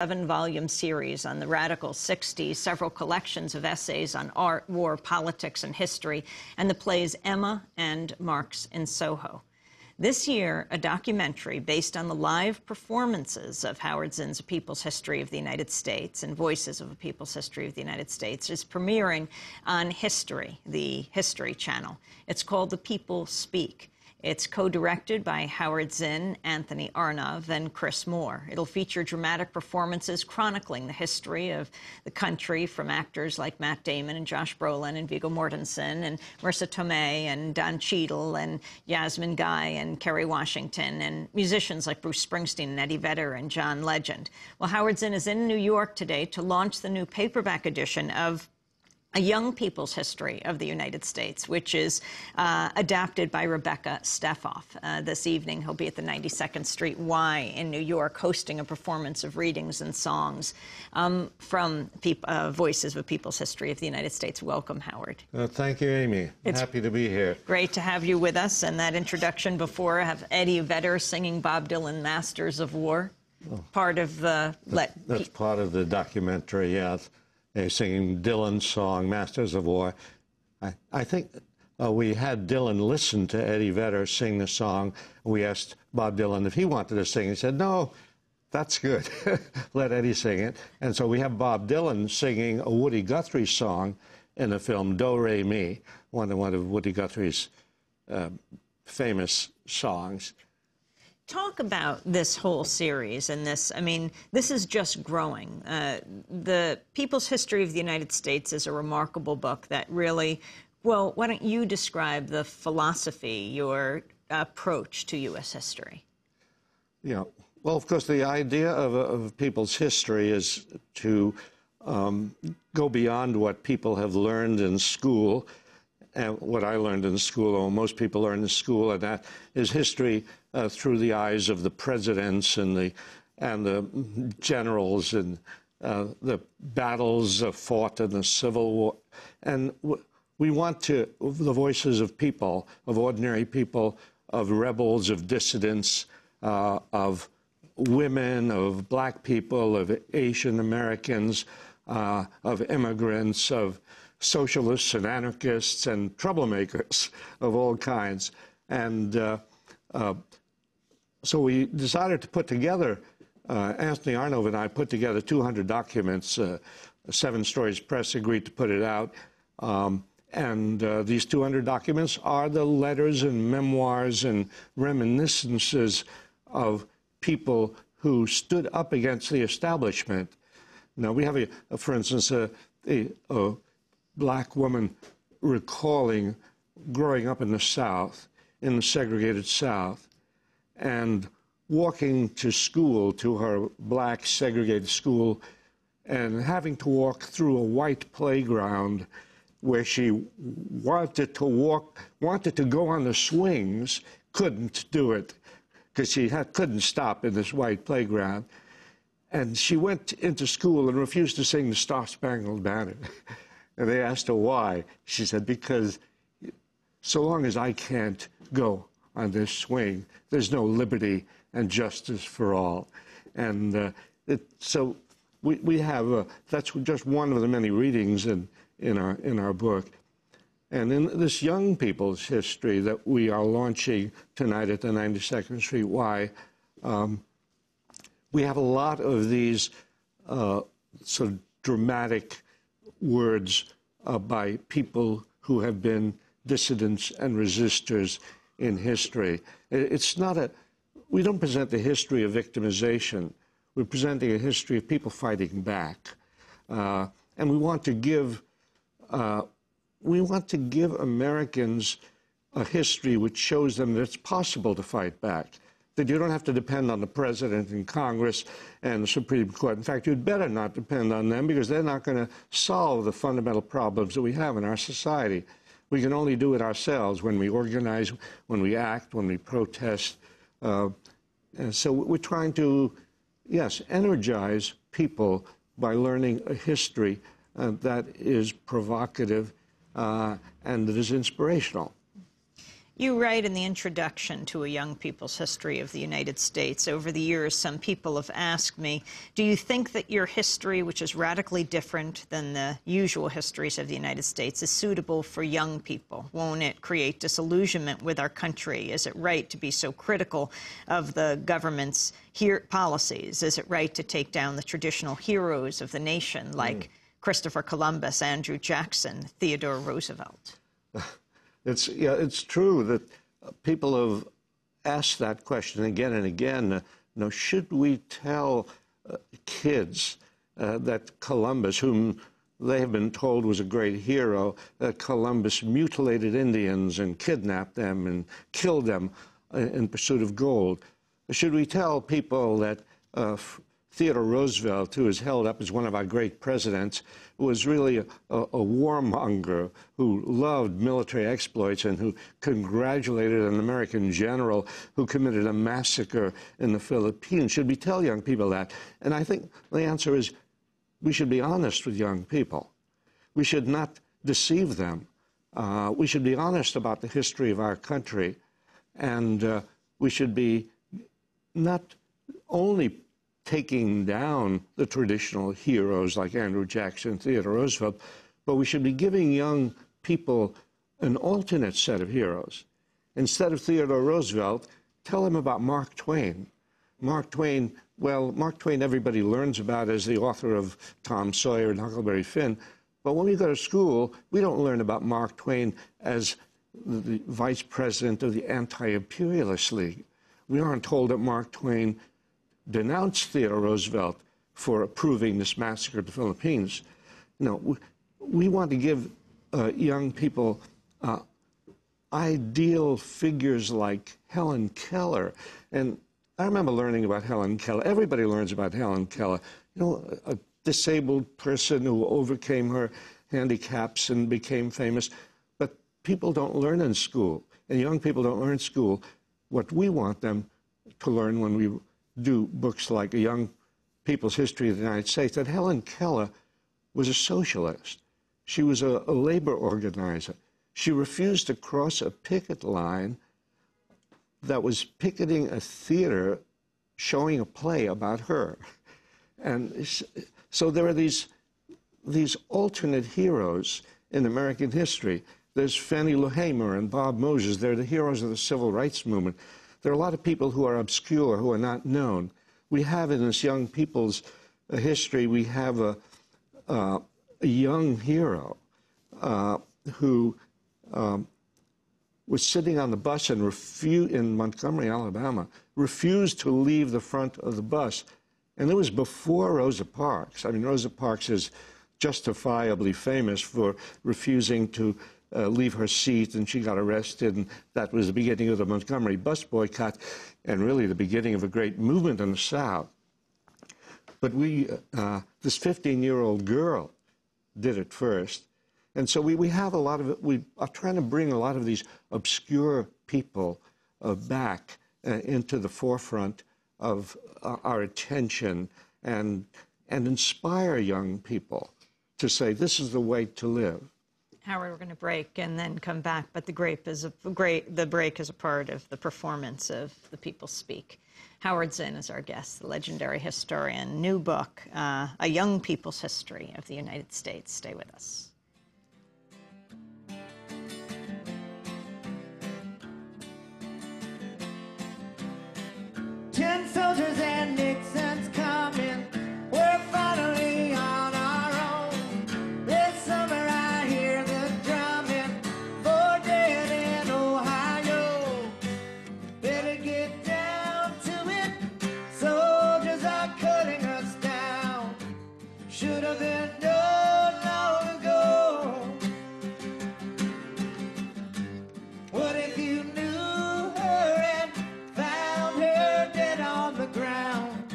7-volume series on the radical 60s, several collections of essays on art, war, politics, and history, and the plays Emma and Marx in Soho. This year, a documentary based on the live performances of Howard Zinn's A People's History of the United States and Voices of a People's History of the United States is premiering on History, the History Channel. It's called The People Speak. It's co-directed by Howard Zinn, Anthony Arnov, and Chris Moore. It'll feature dramatic performances chronicling the history of the country from actors like Matt Damon and Josh Brolin and Viggo Mortensen and Marissa Tomei and Don Cheadle and Yasmin Guy and Kerry Washington and musicians like Bruce Springsteen and Eddie Vedder and John Legend. Well, Howard Zinn is in New York today to launch the new paperback edition of A Young People's History of the United States, which is adapted by Rebecca Steffoff. This evening, he'll be at the 92nd Street Y in New York, hosting a performance of readings and songs from Voices of a People's History of the United States. Welcome, Howard. Thank you, Amy. It's happy to be here. Great to have you with us. And that introduction before, I have Eddie Vedder singing Bob Dylan, Masters of War. Oh. Part of the... That's part of the documentary, yes. They're singing Dylan's song, Masters of War. I think we had Dylan listen to Eddie Vedder sing the song. We asked Bob Dylan if he wanted to sing. He said, no, that's good. Let Eddie sing it. And so we have Bob Dylan singing a Woody Guthrie song in the film Do Re Mi, one of Woody Guthrie's famous songs. Talk about this whole series and this, I mean, this is just growing. The People's History of the United States is a remarkable book that really, well, why don't you describe the philosophy, your approach to U.S. history? Yeah, well, of course, the idea of people's history is to go beyond what people have learned in school, and what I learned in school, or most people learn in school, and that is history through the eyes of the presidents and the generals and the battles fought in the Civil War. And we want the voices of people, of ordinary people, of rebels, of dissidents, of women, of black people, of Asian Americans, of immigrants, of socialists and anarchists and troublemakers of all kinds. And so we decided to put together, Anthony Arnov and I put together 200 documents. Seven Stories Press agreed to put it out. These 200 documents are the letters and memoirs and reminiscences of people who stood up against the establishment. Now, we have, for instance, a black woman recalling growing up in the South, in the segregated South, and walking to school, to her black segregated school, and having to walk through a white playground where she wanted to go on the swings, couldn't do it because she couldn't stop in this white playground. And she went into school and refused to sing the Star-Spangled Banner. And they asked her why. She said, because so long as I can't go on this swing, there's no liberty and justice for all. And so we have, that's just one of the many readings in our book. And in this Young People's History that we are launching tonight at the 92nd Street Y, we have a lot of these sort of dramatic words by people who have been dissidents and resistors in history. It's not we don't present the history of victimization. We're presenting a history of people fighting back. And we want to give Americans a history which shows them that it's possible to fight back, that you don't have to depend on the president and Congress and the Supreme Court. In fact, you'd better not depend on them because they're not going to solve the fundamental problems that we have in our society. We can only do it ourselves when we organize, when we act, when we protest. And so we're trying to, yes, energize people by learning a history that is provocative and that is inspirational. You write in the introduction to A Young People's History of the United States, over the years, some people have asked me, do you think that your history, which is radically different than the usual histories of the United States, is suitable for young people? Won't it create disillusionment with our country? Is it right to be so critical of the government's policies? Is it right to take down the traditional heroes of the nation, like Christopher Columbus, Andrew Jackson, Theodore Roosevelt? It's true that people have asked that question again and again. Should we tell kids that Columbus, whom they have been told was a great hero, that Columbus mutilated Indians and kidnapped them and killed them in pursuit of gold? Should we tell people that Theodore Roosevelt, who is held up as one of our great presidents, was really a warmonger who loved military exploits and who congratulated an American general who committed a massacre in the Philippines? Should we tell young people that? And I think the answer is we should be honest with young people. We should not deceive them. We should be honest about the history of our country. And we should be not only taking down the traditional heroes like Andrew Jackson, Theodore Roosevelt, but we should be giving young people an alternate set of heroes. Instead of Theodore Roosevelt, tell them about Mark Twain. Mark Twain everybody learns about as the author of Tom Sawyer and Huckleberry Finn, but when we go to school, we don't learn about Mark Twain as the vice president of the Anti-Imperialist League. We aren't told that Mark Twain denounced Theodore Roosevelt for approving this massacre of the Philippines. No, we want to give young people ideal figures like Helen Keller. And I remember learning about Helen Keller. Everybody learns about Helen Keller. A disabled person who overcame her handicaps and became famous. But people don't learn in school, and young people don't learn in school what we want them to learn when we do books like A Young People's History of the United States, that Helen Keller was a socialist. She was a labor organizer. She refused to cross a picket line that was picketing a theater showing a play about her. And so there are these alternate heroes in American history. There's Fannie Lou Hamer and Bob Moses. They're the heroes of the civil rights movement. There are a lot of people who are obscure, who are not known. We have in this young people's history, we have a young hero who was sitting on the bus and in Montgomery, Alabama, refused to leave the front of the bus. And it was before Rosa Parks. I mean, Rosa Parks is justifiably famous for refusing to leave her seat, and she got arrested, and that was the beginning of the Montgomery bus boycott and really the beginning of a great movement in the South. But this 15-year-old girl did it first. And so we have a lot of it. We are trying to bring a lot of these obscure people back into the forefront of our attention and inspire young people to say, this is the way to live. Howard, we're going to break and then come back, but the break is a part of the performance of The People Speak. Howard Zinn is our guest, the legendary historian. New book, A Young People's History of the United States. Stay with us. 10 soldiers and Nixon's coming. We're finally on our own. This summer I hear the drumming for dead in Ohio. Better get down to it. Soldiers are cutting us down. Should have been done long ago. What if you knew her and found her dead on the ground?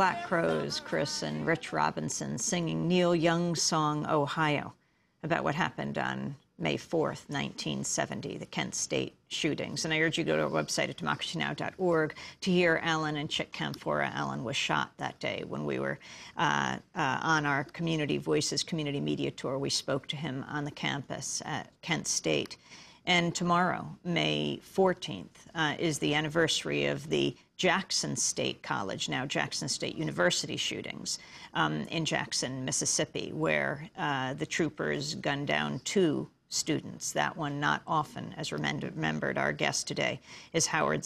Black Crowes, Chris and Rich Robinson, singing Neil Young's song, Ohio, about what happened on May 4th, 1970, the Kent State shootings. And I urge you to go to our website at democracynow.org to hear Alan and Chick Camphora. Alan was shot that day when we were on our Community Voices community media tour. We spoke to him on the campus at Kent State. And tomorrow, May 14th, is the anniversary of the Jackson State College, now Jackson State University shootings in Jackson, Mississippi, where the troopers gunned down 2 students. That one not often as remembered. Our guest today is Howard